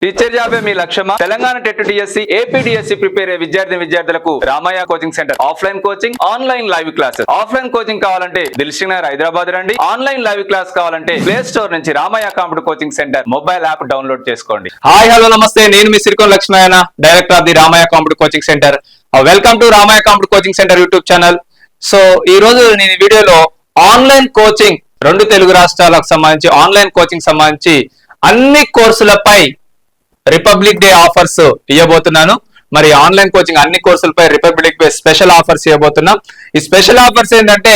Teacher జాబే మీ లక్ష్యమా? Telangana TET DSC, AP DSC prepare అయ్యే విద్యార్థులకు Ramayya coaching centre offline coaching, online live classes. Offline coaching కావాలంటే దిల్సుఖ్ నగర్ హైదరాబాద్ రండి. ఆన్లైన్ లైవ్ క్లాస్ కావాలంటే ప్లే స్టోర్ నుంచి Ramayya computer coaching centre mobile app download చేసుకోండి. హాయ్ హలో నమస్తే, నేను మీ Sirikonda Lakshmayya, director of the Ramayya computer coaching centre. Welcome to Ramayya computer coaching centre YouTube channel. So ఈ రోజు నేను ఈ వీడియోలో ఆన్లైన్ కోచింగ్, రెండు తెలుగు రాష్ట్రాలకు సంబంధించి ఆన్లైన్ కోచింగ్ సంబంధించి అన్ని కోర్సులపై రిపబ్లిక్ డే ఆఫర్స్ ఇవ్వబోతున్నాను. మరి ఆన్లైన్ కోచింగ్ అన్ని కోర్సులపై రిపబ్లిక్ డే స్పెషల్ ఆఫర్స్ ఇవ్వబోతున్నాం. ఈ స్పెషల్ ఆఫర్స్ ఏంటంటే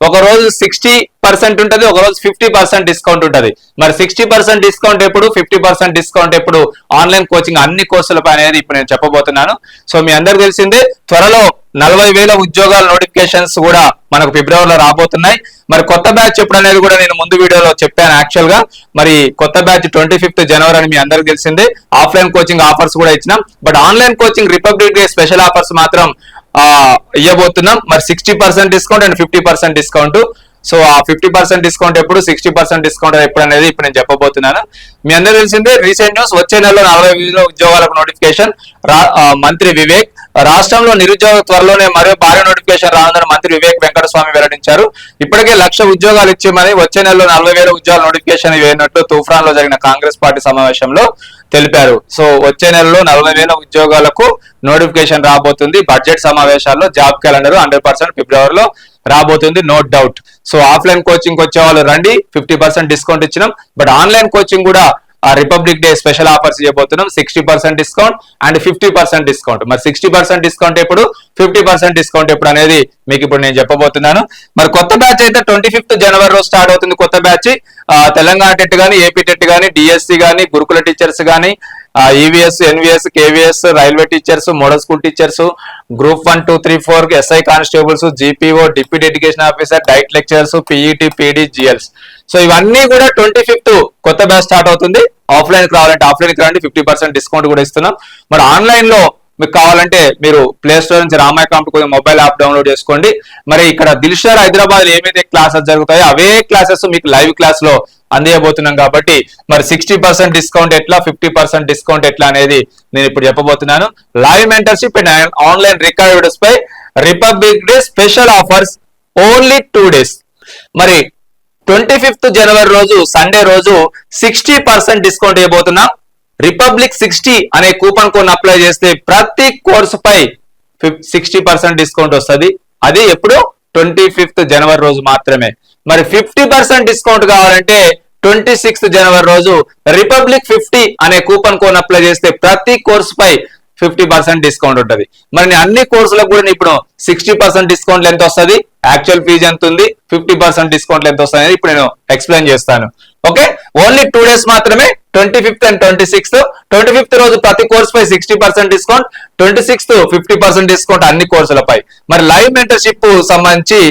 ఒక రోజు 60% ఉంటుంది, ఒక రోజు 50% డిస్కౌంట్ ఉంటుంది. మరి 60% డిస్కౌంట్ ఎప్పుడు, 50% డిస్కౌంట్ ఎప్పుడు ఆన్లైన్ కోచింగ్ అన్ని కోర్సులపై అనేది ఇప్పుడు నేను చెప్పబోతున్నాను. సో మీ అందరికి తెలిసిందే, త్వరలో 40,000 ఉద్యోగాల నోటిఫికేషన్స్ కూడా మనకు ఫిబ్రవరిలో రాబోతున్నాయి. మరి కొత్త బ్యాచ్ ఎప్పుడు అనేది కూడా నేను ముందు వీడియోలో చెప్పాను యాక్చువల్ గా. మరి కొత్త బ్యాచ్ 25th జనవరి అని మీ అందరికి తెలిసిందే. ఆఫ్లైన్ కోచింగ్ ఆఫర్స్ కూడా ఇచ్చినాం, but online coaching republic day special offers మాత్రం ఇవ్వబోతున్నాం. మరి 60% డిస్కౌంట్ అండ్ 50% డిస్కౌంట్. సో ఆ 50% డిస్కౌంట్ ఎప్పుడు, 60% డిస్కౌంట్ ఎప్పుడు అనేది ఇప్పుడు నేను చెప్పబోతున్నాను. మీ అందరూ తెలిసిందే, రీసెంట్ న్యూస్, వచ్చే నెలలో 40,000 ఉద్యోగాలకు నోటిఫికేషన్. మంత్రి వివేక్, రాష్ట్రంలో నిరుద్యోగ త్వరలోనే మరో భారీ నోటిఫికేషన్ రానుందని మంత్రి వివేక్ వెంకటస్వామి వెల్లడించారు. ఇప్పటికే 1,00,000 ఉద్యోగాలు ఇచ్చామని, వచ్చే నెలలో 40,000 ఉద్యోగాల నోటిఫికేషన్ వేయనట్లు తూఫాన్ లో జరిగిన కాంగ్రెస్ పార్టీ సమావేశంలో తెలిపారు. సో వచ్చే నెలలో 40,000 ఉద్యోగాలకు నోటిఫికేషన్ రాబోతుంది. బడ్జెట్ సమావేశాల్లో జాబ్ క్యాలెండర్ 100% ఫిబ్రవరిలో రాబోతుంది, no doubt. So offline coaching వచ్చే వాళ్ళు రండి, 50% డిస్కౌంట్ ఇచ్చినాం. బట్ ఆన్లైన్ కోచింగ్ కూడా రిపబ్లిక్ డే స్పెషల్ ఆఫర్స్ ఇవ్వబోతున్నాం. 60% డిస్కౌంట్ అండ్ 50% డిస్కౌంట్. మరి 60% డిస్కౌంట్ ఎప్పుడు, 50% డిస్కౌంట్ ఎప్పుడు అనేది మీకు ఇప్పుడు నేను చెప్పబోతున్నాను. మరి కొత్త బ్యాచ్ అయితే 25th జనవరి రోజు స్టార్ట్ అవుతుంది. కొత్త బ్యాచ్ తెలంగాణ టెట్ గానీ, ఏపీ టెట్ గానీ, డిఎస్సి గానీ, గురుకుల టీచర్స్ గానీ, EVS, NVS, KVS, railway teachers, model school teachers, group 1, 2, 3, 4, SI constables, GPO, deputy education officer, diet lecturers, PET, PD, GLs. So ఇవన్నీ కూడా 25th కొత్త బ్యాచ్ స్టార్ట్ అవుతుంది. ఆఫ్లైన్ కి రావాలంటే ఆఫ్లైన్ కి రండి, 50% డిస్కౌంట్ కూడా ఇస్తున్నాం. మరి ఆన్లైన్ లో మీకు కావాలంటే మీరు ప్లే స్టోర్ నుంచి Ramayya computer mobile app download చేసుకోండి. మరి ఇక్కడ దిల్సుఖ్ నగర్ హైదరాబాద్ ఏమైతే క్లాసెస్ జరుగుతాయో అవే క్లాసెస్ మీకు లైవ్ క్లాస్ లో అందియబోతున్నాం. కాబట్టి మరి 60% డిస్కౌంట్ ఎట్లా, 50% డిస్కౌంట్ ఎట్లా అనేది నేను ఇప్పుడు చెప్పబోతున్నాను. Live mentorship and online record videos పై republic day special offers only 2 days. మరి 25th జనవరి రోజు, సండే రోజు 60% డిస్కౌంట్ ఇవ్వబోతున్నాం. రిపబ్లిక్ 60 అనే కూపన్ కోడ్ అప్లై చేస్తే ప్రతి కోర్సు పై 60% డిస్కౌంట్ వస్తుంది. అది ఎప్పుడు, 25th జనవరి రోజు మాత్రమే. మరి 50% డిస్కౌంట్ కావాలంటే 26th జనవరి రోజు రిపబ్లిక్ 50 అనే కూపన్ కోడ్ అప్లై చేస్తే ప్రతి కోర్సు పై 50% డిస్కౌంట్ ఉంటుంది. మరి అన్ని కోర్సులకు కూడా ఇప్పుడు 60% డిస్కౌంట్ ఎంత వస్తుంది, యాక్చువల్ ఫీజు ఎంత ఉంది, 50% డిస్కౌంట్ ఎంత వస్తుంది అనేది ఇప్పుడు నేను ఎక్స్ప్లెయిన్ చేస్తాను. ఓకే, ఓన్లీ 2 days మాత్రమే, 25th అండ్ 26th. 25th రోజు ప్రతి కోర్సు పై 60% డిస్కౌంట్, 26th 50% డిస్కౌంట్ అన్ని కోర్సులపై. మరి లైవ్ మెంటర్షిప్ సంబంధించి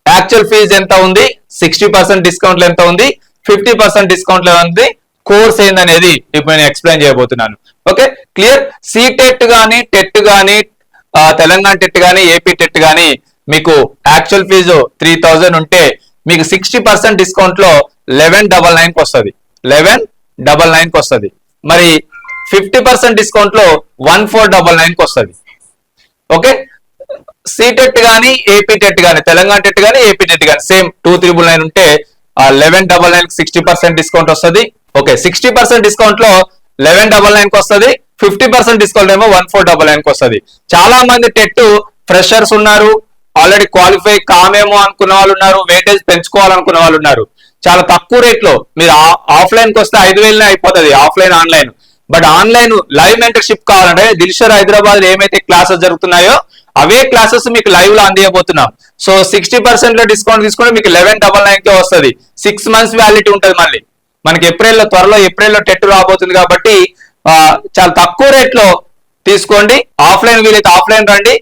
యాక్చువల్ ఫీజు ఎంత ఉంది, 60% డిస్కౌంట్ ఎంత ఉంది, 50% డిస్కౌంట్ లో ఉంది, కోర్స్ ఏందనేది ఇప్పుడు నేను ఎక్స్ప్లెయిన్ చేయబోతున్నాను. Okay, clear. సిటెట్ గానీ, టెట్ గానీ, తెలంగాణ టెట్ గానీ, ఏపీ టెట్ గానీ మీకు యాక్చువల్ ఫీజు 3,000 ఉంటే మీకు 60% డిస్కౌంట్ లో 1199 వస్తుంది, 1199 వస్తుంది. మరి 50% డిస్కౌంట్ లో 1499 వస్తుంది. ఓకే, సిటెట్ గానీ, ఏపీ టెట్ గానీ, తెలంగాణ టెట్ గానీ, ఏపీ టెట్ గానీ సేమ్ 2399 ఉంటే 1199 60% డిస్కౌంట్ వస్తుంది. ఓకే, 60% డిస్కౌంట్ లో 1199 వస్తుంది, 50% డిస్కౌంట్ ఏమో 1499 వస్తుంది. చాలా మంది టెట్ ఫ్రెషర్స్ ఉన్నారు, ఆల్రెడీ క్వాలిఫై కామేమో అనుకున్న వాళ్ళు ఉన్నారు, వెయిటేజ్ పెంచుకోవాలనుకున్న వాళ్ళు ఉన్నారు. చాలా తక్కువ రేట్ లో మీరు ఆఫ్లైన్ కి వస్తే 5,000 అయిపోతుంది, offline online. But online live mentorship కావాలంటే దిల్సుఖ్ నగర్ హైదరాబాద్ ఏమైతే క్లాసెస్ జరుగుతున్నాయో అవే క్లాసెస్ మీకు లైవ్ లో అందియబోతున్నాం. సో 60% లో డిస్కౌంట్ తీసుకుంటే మీకు 1199 కే వస్తుంది. 6 months వ్యాలిడిటీ ఉంటుంది. మళ్ళీ మనకి త్వరలో ఏప్రిల్లో టెట్ రాబోతుంది కాబట్టి చాలా తక్కువ రేట్ లో తీసుకోండి. ఆఫ్లైన్ వీలైతే ఆఫ్లైన్ రండి,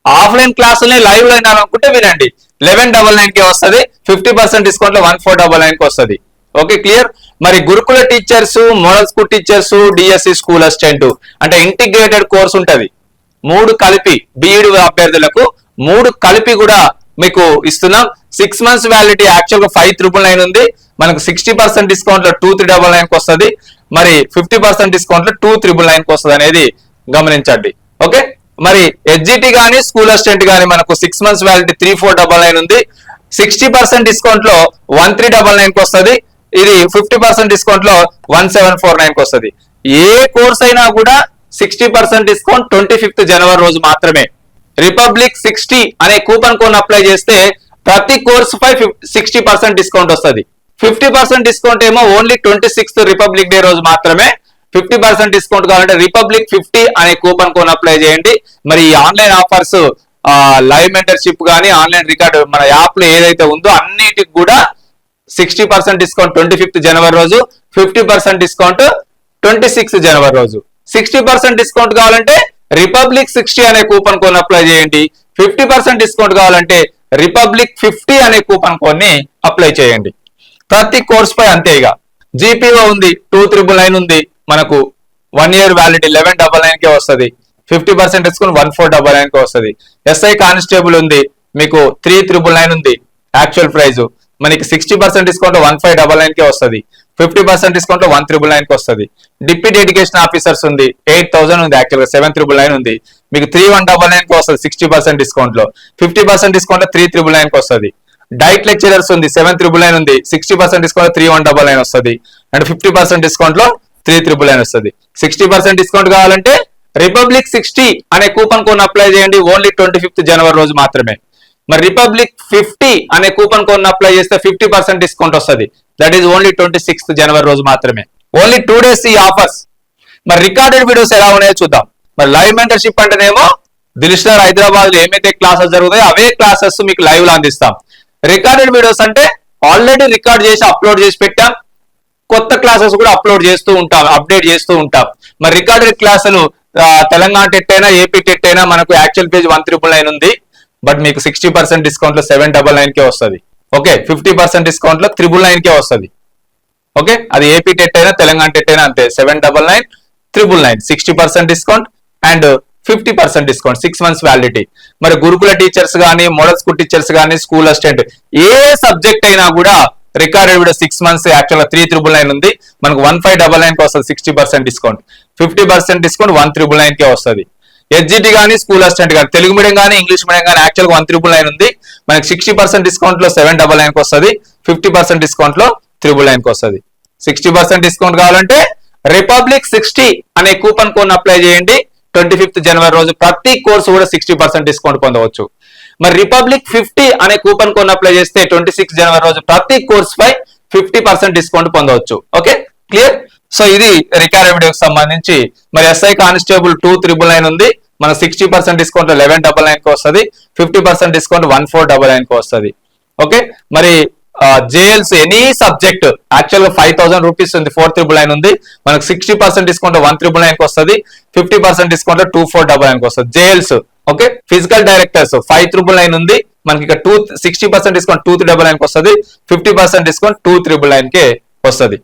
ఆఫ్లైన్ క్లాసుల్ని లైవ్ లో వినాలనుకుంటే వినండి. 1199 కే వస్తుంది, 50% డిస్కౌంట్ లో 1499 కి వస్తుంది. Okay, clear. మరి గురుకుల teachers, model school teachers, DSC school assistant అంటే ఇంటిగ్రేటెడ్ కోర్స్ ఉంటది. 3 కలిపి బీఈడి అభ్యర్థులకు 3 కలిపి కూడా మీకు ఇస్తున్నాం. 6 months వ్యాలిడిటీ యాక్చువల్ గా 5,999 ఉంది, మనకు 60% డిస్కౌంట్ లో 2,399 కి వస్తుంది, మరి 50% డిస్కౌంట్ లో 2,999 కి వస్తుంది అనేది గమనించండి. ఓకే, మరి హెచ్జిటి గానీ స్కూల్ అసిస్టెంట్ గానీ మనకు 6 months వ్యాలిడిటీ 3,499 ఉంది, 60% డిస్కౌంట్ లో 1,399 కి వస్తుంది, ఇది 50% డిస్కౌంట్ లో 1,749 కి వస్తుంది. ఏ కోర్స్ అయినా కూడా 60% డిస్కౌంట్ 25th జనవరి రోజు మాత్రమే. రిపబ్లిక్ 60 అనే కూపన్ కోడ్ అప్లై చేస్తే ప్రతి కోర్సు పై 60% డిస్కౌంట్ వస్తుంది. 50% డిస్కౌంట్ ఏమో ఓన్లీ 26th రిపబ్లిక్ డే రోజు మాత్రమే. 50% డిస్కౌంట్ కావాలంటే రిపబ్లిక్ 50 అనే కూపన్ కోడ్ అప్లై చేయండి. మరి ఈ ఆన్లైన్ ఆఫర్స్ లైవ్ మెంటర్షిప్ కానీ ఆన్లైన్ రికార్డు మన యాప్ లో ఏదైతే ఉందో అన్నిటికి కూడా 60% డిస్కౌంట్ 25th జనవరి రోజు, 50% డిస్కౌంట్ 26th జనవరి రోజు. 60% డిస్కౌంట్ కావాలంటే రిపబ్లిక్ 60 అనే కూపన్ కోడ్ అప్లై చేయండి. 50% డిస్కౌంట్ కావాలంటే రిపబ్లిక్ 50 అనే కూపన్ కోడ్ ని అప్లై చేయండి. ప్రతి కోర్స్ పై అంతేగా. జీపీఓ ఉంది 2,999 ఉంది, మనకు 1 year వ్యాలిడిటీ 1199 కే వస్తుంది, 50% డిస్కౌంట్ 1,499 కి వస్తుంది. ఎస్ఐ కానిస్టేబుల్ ఉంది మీకు 3,999 ఉంది యాక్చువల్ ప్రైస్, మనకి 60% డిస్కౌంట్ 1,599 కే వస్తుంది, 50% డిస్కౌంట్ లో 1,399 కి వస్తుంది. డిప్యూటీ ఎడ్యుకేషన్ ఆఫీసర్స్ ఉంది 8,000 ఉంది, యాక్చువల్ గా 7,999 ఉంది, మీకు 3,199 కి వస్తుంది 60% డిస్కౌంట్ లో, 50% డిస్కౌంట్ లో 3,399 కి వస్తుంది. డైట్ లెక్చరర్స్ ఉంది 7,999 ఉంది, 60% డిస్కౌంట్ లో 3,199 వస్తుంది, అండ్ 50% డిస్కౌంట్ లో 3,399 వస్తుంది. 60% డిస్కౌంట్ కావాలంటే రిపబ్లిక్ 60 అనే కూపన్ కోడ్ అప్లై చేయండి, ఓన్లీ 25th జనవరి రోజు మాత్రమే. మరి రిపబ్లిక్ 50 అనే కూపన్ కోడ్ అప్లై చేస్తే 50% డిస్కౌంట్ వస్తుంది, దట్ ఈస్ ఓన్లీ 26th జనవరి రోజు మాత్రమే. ఓన్లీ 2 days ఈ ఆఫర్స్. మరి రికార్డెడ్ వీడియోస్ ఎలా ఉన్నాయో చూద్దాం. మరి లైవ్ మెంటర్షిప్ అంటేనేమో దిల్షనర్ హైదరాబాద్ లో ఏమైతే క్లాసెస్ జరుగుతాయో అవే క్లాసెస్ మీకు లైవ్ లో అందిస్తాం. రికార్డెడ్ వీడియోస్ అంటే ఆల్రెడీ రికార్డ్ చేసి అప్లోడ్ చేసి పెట్టాం, కొత్త క్లాసెస్ కూడా అప్లోడ్ చేస్తూ ఉంటాం, అప్డేట్ చేస్తూ ఉంటాం. మరి రికార్డెడ్ క్లాసులు తెలంగాణ టెట్ అయినా ఏపీ టెట్ అయినా మనకు యాక్చువల్ పేజ్ 1,999 ఉంది, బట్ మీకు 60% డిస్కౌంట్ లో 799 కే వస్తుంది. ఓకే, 50% డిస్కౌంట్ లో 999 కే వస్తుంది. ఓకే, అది ఏపీ టెట్ అయినా తెలంగాణ టెట్ అయినా అంతే, 799 999 60% discount and 50% discount 6 months validity. మరి గురుకుల టీచర్స్ కానీ మోడల్ స్కూల్ టీచర్స్ కానీ స్కూల్ అసిస్టెంట్ ఏ సబ్జెక్ట్ అయినా కూడా రికార్డెడ్ వీడియో 6 months యాక్చువల్ గా 3,399 ఉంది, మనకు 1,599 కి వస్తుంది 60% డిస్కౌంట్, 50% డిస్కౌంట్ 1,399 కే వస్తుంది. హెచ్జిటి కానీ స్కూల్ అసిస్టెంట్ కానీ తెలుగు మీడియం కానీ ఇంగ్లీష్ మీడియం కానీ యాక్చువల్ గా 1,399 ఉంది, మనకి 60% డిస్కౌంట్ లో 799 కి వస్తుంది, 50% డిస్కౌంట్ లో 399 కి వస్తుంది. 60% డిస్కౌంట్ కావాలంటే రిపబ్లిక్ 60 అనే కూపన్ కోడ్ అప్లై చేయండి. 25th జనవరి రోజు ప్రతి కోర్సు కూడా 60% డిస్కౌంట్ పొందవచ్చు. మరి రిపబ్లిక్ 50 అనే కూపన్ కోడ్ అప్లై చేస్తే 26th జనవరి రోజు ప్రతి కోర్సు పై 50% డిస్కౌంట్ పొందవచ్చు. Okay, clear. సో ఇది రికార్డెడ్ వీడియోకి సంబంధించి. మరి ఎస్ఐ కానిస్టేబుల్ 2,999 ఉంది, మన 60% డిస్కౌంట్ 1199 కి వస్తుంది, 50% డిస్కౌంట్ 1,499 కి వస్తుంది. ఓకే, మరి జేఎల్స్ ఎనీ సబ్జెక్ట్ యాక్చువల్ గా 5,000 రూపీస్ ఉంది, 4,999 ఉంది, మనకు 60% డిస్కౌంట్ 1,399 కి వస్తుంది, 50% డిస్కౌంట్ 2,499 కి వస్తుంది. జేఎల్స్ ఓకే, ఫిజికల్ డైరెక్టర్స్ 5,999 ఉంది, మనకి ఇక 60% డిస్కౌంట్ 2,399 కి వస్తుంది, 50% డిస్కౌంట్ 2,399 కి వస్తుంది.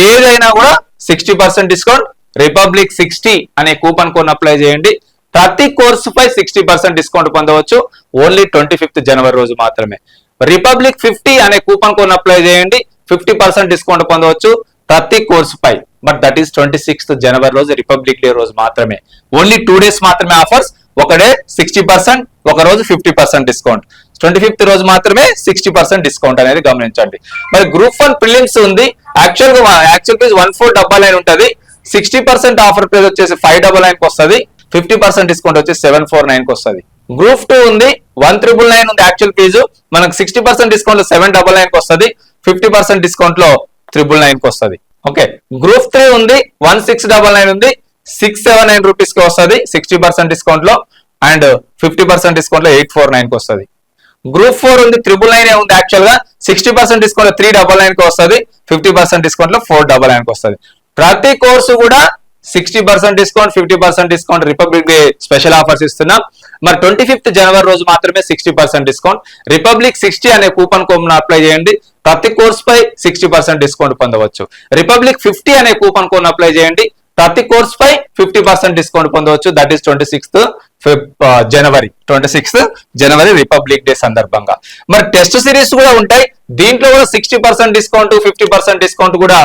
ఏదైనా కూడా 60% డిస్కౌంట్. రిపబ్లిక్ 60 అనే కూపన్ కోడ్ అప్లై చేయండి, ప్రతి కోర్సు పై 60% డిస్కౌంట్ పొందవచ్చు, ఓన్లీ 25th జనవరి రోజు మాత్రమే. రిపబ్లిక్ 50 అనే కూపన్ కోడ్ అప్లై చేయండి, 50% డిస్కౌంట్ పొందవచ్చు ప్రతి కోర్సు పై, బట్ దట్ ఈస్ 26th జనవరి రోజు రిపబ్లిక్ డే రోజు మాత్రమే. ఓన్లీ 2 days మాత్రమే ఆఫర్స్, ఒకడే 60%, ఒక రోజు 50% డిస్కౌంట్. 25th రోజు మాత్రమే 60% డిస్కౌంట్ అనేది గమనించండి. మరి గ్రూప్ 1 ప్రిలిమ్స్ ఉంది, యాక్చువల్ ప్రైస్ 1,499 ఉంటుంది, 60% ఆఫర్ ప్రైస్ వచ్చేసి 599 కి వస్తుంది, 50% డిస్కౌంట్ వచ్చేసి 749 కి వస్తుంది. గ్రూప్ 2 ఉంది 1,999 ఉంది యాక్చువల్ ఫీజు, మనకు 60% డిస్కౌంట్ లో 799 కి వస్తుంది, 50% డిస్కౌంట్ లో 999 కి వస్తుంది. ఓకే, గ్రూప్ 3 ఉంది 1,699 ఉంది, 679 రూపీస్ కి వస్తుంది 60% డిస్కౌంట్ లో, అండ్ 50% డిస్కౌంట్ లో 849 కి వస్తుంది. గ్రూప్ 4 ఉంది 999 ఉంది, యాక్చువల్ గా 60% డిస్కౌంట్ లో 399 కి వస్తుంది, 50% డిస్కౌంట్ లో 499 కి వస్తుంది. ప్రతి కోర్సు కూడా 60% discount, 50% discount, republic day special offers ఇస్తున్నాం. మరి 25th జనవరి రోజు మాత్రమే 60% డిస్కౌంట్. రిపబ్లిక్ 60 అనే కూపన్ కోడ్ అప్లై చేయండి, ప్రతి కోర్స్ పై 60% డిస్కౌంట్ పొందవచ్చు. రిపబ్లిక్ 50 అనే కూపన్ కోడ్ అప్లై చేయండి, ప్రతి కోర్స్ పై 50% డిస్కౌంట్ పొందవచ్చు. That is 26th January 26th జనవరి రిపబ్లిక్ డే సందర్భంగా. మరి టెస్ట్ సిరీస్ కూడా ఉంటాయి. దీంట్లో కూడా 60% డిస్కౌంట్ 50% డిస్కౌంట్ కూడా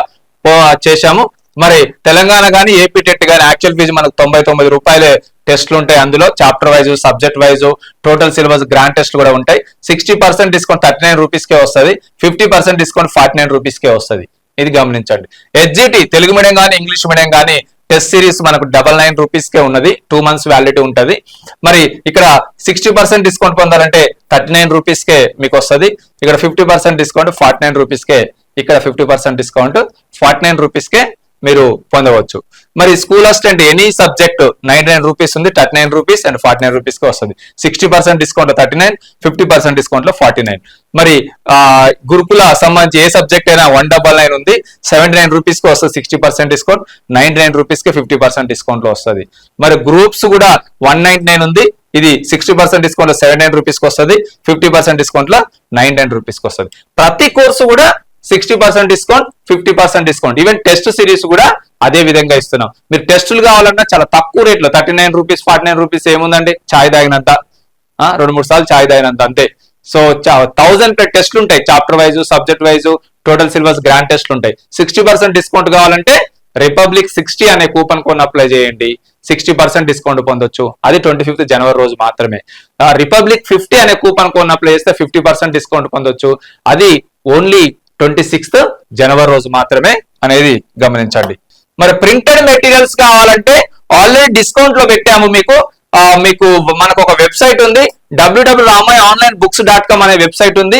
చేశాము. మరి తెలంగాణ కానీ ఏపీ టెట్ కానీ యాక్చువల్ ఫీజు మనకు 99 రూపాయలే టెస్ట్లు ఉంటాయి. అందులో chapter wise subject wise total syllabus grand test కూడా ఉంటాయి. 60% డిస్కౌంట్ 39 రూపీస్కే వస్తుంది. 50% డిస్కౌంట్ 49 రూపీస్కే వస్తుంది. ఇది గమనించండి. HGT తెలుగు మీడియం కానీ ఇంగ్లీష్ మీడియం కానీ టెస్ట్ సిరీస్ మనకు 99 రూపీస్కే ఉన్నది. 2 months వ్యాలిడిటీ ఉంటుంది. మరి ఇక్కడ 60% డిస్కౌంట్ పొందాలంటే 39 రూపీస్కే మీకు వస్తుంది. ఇక్కడ 50% డిస్కౌంట్ 49 రూపీస్కే, ఇక్కడ 50% డిస్కౌంట్ 49 రూపీస్కే మీరు పొందవచ్చు. మరి school assistant any subject 99 rupees ఉంది, 39 రూపీస్ అండ్ 49 రూపీస్ కి వస్తుంది. 60% డిస్కౌంట్ 39, 50% డిస్కౌంట్ లో 49. మరి గురుకుల సంబంధించి ఏ సబ్జెక్ట్ అయినా 199 ఉంది, 79 రూపీస్ కి వస్తుంది 60% డిస్కౌంట్, 99 రూపీస్ కి 50% డిస్కౌంట్ లో వస్తుంది. మరి గ్రూప్స్ కూడా 199 ఉంది, ఇది 60% డిస్కౌంట్ లో 79 రూపీస్ కి వస్తుంది, 50% డిస్కౌంట్ లో 99 రూపీస్ కి వస్తుంది. ప్రతి కోర్సు కూడా 60% discount, 50% discount. Even test series కూడా అదే విధంగా ఇస్తున్నాం. మీరు టెస్టులు కావాలన్నా చాలా తక్కువ రేట్లో 39 రూపీస్ 49 రూపీస్ ఏముందండి, ఛాయ్ తాగినంత, 2-3 సార్లు ఛాయ్ తాగినంత అంతే. సో 1000 టెస్ట్లు ఉంటాయి. Chapter wise subject wise total syllabus grand టెస్ట్లు ఉంటాయి. 60% డిస్కౌంట్ కావాలంటే రిపబ్లిక్ 60 అనే కూపన్ కోడ్ అప్లై చేయండి, 60% డిస్కౌంట్ పొందొచ్చు. అది 25th జనవరి రోజు మాత్రమే. రిపబ్లిక్ 50 అనే కూపన్ కోడ్ అప్లై చేస్తే 50% డిస్కౌంట్ పొందొచ్చు. అది ఓన్లీ 26th జనవరి రోజు మాత్రమే అనేది గమనించండి. మరి ప్రింటెడ్ మెటీరియల్స్ కావాలంటే ఆల్రెడీ డిస్కౌంట్ లో పెట్టాము. మీకు మనకు ఒక వెబ్సైట్ ఉంది, www.ramayaonlinebooks.com అనే వెబ్సైట్ ఉంది.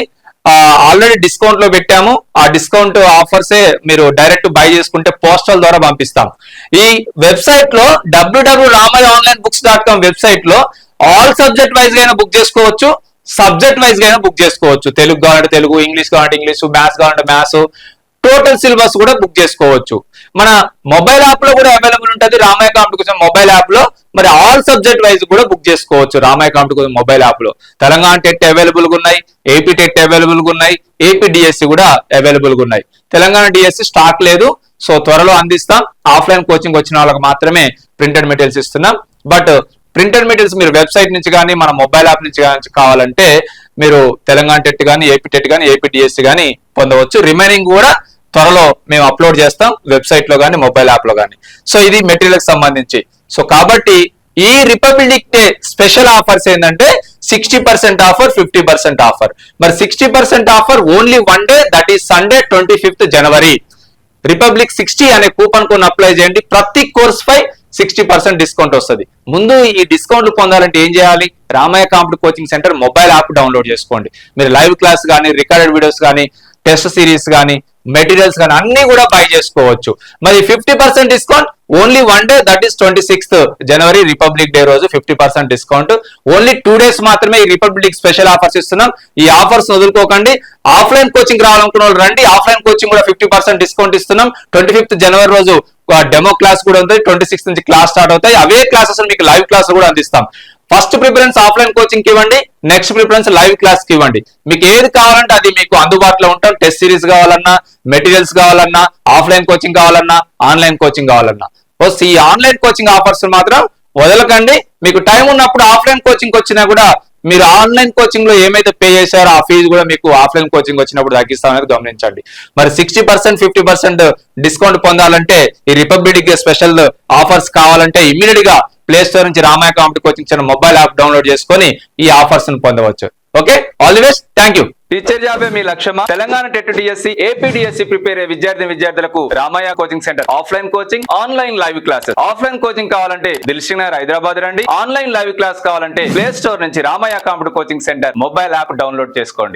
ఆల్రెడీ డిస్కౌంట్ లో పెట్టాము. ఆ డిస్కౌంట్ ఆఫర్సే మీరు డైరెక్ట్ బై చేసుకుంటే పోస్టల్ ద్వారా పంపిస్తాం. ఈ వెబ్సైట్ లో www.ramayaonlinebooks.com వెబ్సైట్ లో ఆల్ సబ్జెక్ట్ వైజ్ గా బుక్ చేసుకోవచ్చు, సబ్జెక్ట్ వైజ్ గా బుక్ చేసుకోవచ్చు. తెలుగు కావాలంటే తెలుగు, ఇంగ్లీష్ కావాలంటే ఇంగ్లీష్, మ్యాథ్స్ కావాలంటే మ్యాథ్స్, టోటల్ సిలబస్ కూడా బుక్ చేసుకోవచ్చు. మన మొబైల్ యాప్ లో కూడా అవైలబుల్ ఉంటుంది రామయ్య కాంపిటీషన్ మొబైల్ యాప్ లో. మరి ఆల్ సబ్జెక్ట్ వైజ్ కూడా బుక్ చేసుకోవచ్చు రామయ్య కాంపిటీషన్ మొబైల్ యాప్ లో. తెలంగాణ టెట్ అవైలబుల్ గా ఉన్నాయి, ఏపీ టెట్ అవైలబుల్ గా ఉన్నాయి, ఏపీ డిఎస్సి కూడా అవైలబుల్ గా ఉన్నాయి. తెలంగాణ డిఎస్సి స్టాక్ లేదు, సో త్వరలో అందిస్తాం. ఆఫ్లైన్ కోచింగ్ వచ్చిన వాళ్ళకి మాత్రమే ప్రింటెడ్ మెటీరియల్స్ ఇస్తున్నాం. బట్ ప్రింటెడ్ మెటీరియల్స్ మీరు వెబ్సైట్ నుంచి కానీ మన మొబైల్ యాప్ నుంచి కానీ కావాలంటే మీరు తెలంగాణ టెట్ కానీ ఏపీ టెట్ కానీ ఏపీ డిఎస్సి కానీ పొందవచ్చు. రిమైనింగ్ కూడా త్వరలో మేము అప్లోడ్ చేస్తాం వెబ్సైట్ లో కానీ మొబైల్ యాప్ లో కానీ. సో ఇది మెటీరియల్ సంబంధించి. సో కాబట్టి ఈ రిపబ్లిక్ డే స్పెషల్ ఆఫర్స్ ఏంటంటే 60% ఆఫర్, 50% ఆఫర్. మరి 60% offer only one day, that is Sunday 25th January. Republic 60 అనే కూపన్ కోడ్ అప్లై చేయండి. ప్రతి కోర్స్ పై 60% డిస్కౌంట్ వస్తుంది. ముందు ఈ డిస్కౌంట్లు పొందాలంటే ఏం చేయాలి? Ramayya competitive coaching centre mobile app download చేసుకోండి. మీరు లైవ్ క్లాస్ కానీ, రికార్డెడ్ వీడియోస్ కానీ, టెస్ట్ సిరీస్ కానీ, మెటీరియల్స్ కానీ అన్ని కూడా బై చేసుకోవచ్చు. మరి 50% discount only one day, that is 26th జనవరి రిపబ్లిక్ డే రోజు 50% డిస్కౌంట్. ఓన్లీ 2 days మాత్రమే ఈ రిపబ్లిక్ స్పెషల్ ఆఫర్స్ ఇస్తున్నాం. ఈ ఆఫర్స్ వదులుకోకండి. ఆఫ్లైన్ కోచింగ్ రావాలనుకున్న వాళ్ళు రండి. ఆఫ్లైన్ కోచింగ్ కూడా 50% డిస్కౌంట్ ఇస్తున్నాం. 25th జనవరి రోజు డెమో క్లాస్ కూడా ఉంది. 26th నుంచి క్లాస్ స్టార్ట్ అవుతాయి. అవే క్లాసెస్ మీకు లైవ్ క్లాస్ కూడా అందిస్తాం. ఫస్ట్ ప్రిఫరెన్స్ ఆఫ్లైన్ కోచింగ్ కి ఇవ్వండి, నెక్స్ట్ ప్రిఫరెన్స్ లైవ్ క్లాస్ కి ఇవ్వండి. మీకు ఏది కావాలంటే అది మీకు అందుబాటులో ఉంటాం. టెస్ట్ సిరీస్ కావాలన్నా, మెటీరియల్స్ కావాలన్నా, ఆఫ్లైన్ కోచింగ్ కావాలన్నా, ఆన్లైన్ కోచింగ్ కావాలన్నా. ఈ ఆన్లైన్ కోచింగ్ ఆఫర్స్ మాత్రం వదలకండి. మీకు టైం ఉన్నప్పుడు ఆఫ్లైన్ కోచింగ్ వచ్చినా కూడా మీరు ఆన్లైన్ కోచింగ్ లో ఏమైతే పే చేశారో ఆ ఫీజు కూడా మీకు ఆఫ్లైన్ కోచింగ్ వచ్చినప్పుడు తగ్గిస్తామని గమనించండి. మరి 60%, 50% డిస్కౌంట్ పొందాలంటే ఈ రిపబ్లిక్ డే స్పెషల్ ఆఫర్స్ కావాలంటే ఇమీడియట్ గా ప్లే స్టోర్ నుంచి Ramayya competitive coaching centre mobile app download చేసుకొని ఈ ఆఫర్స్ పొందవచ్చు. Okay, all the best, thank you. Teacher జాబే మీ లక్ష్యమా? Telangana TET DSC, AP DSC prepare అయ్యే విద్యార్థులకు Ramayya coaching centre offline coaching, online live classes. Offline coaching కావాలంటే దిల్షుక్ నగర్ హైదరాబాద్ రండి. ఆన్లైన్ లైవ్ క్లాస్ కావాలంటే ప్లే స్టోర్ నుంచి Ramayya competitive coaching centre mobile app download చేసుకోండి.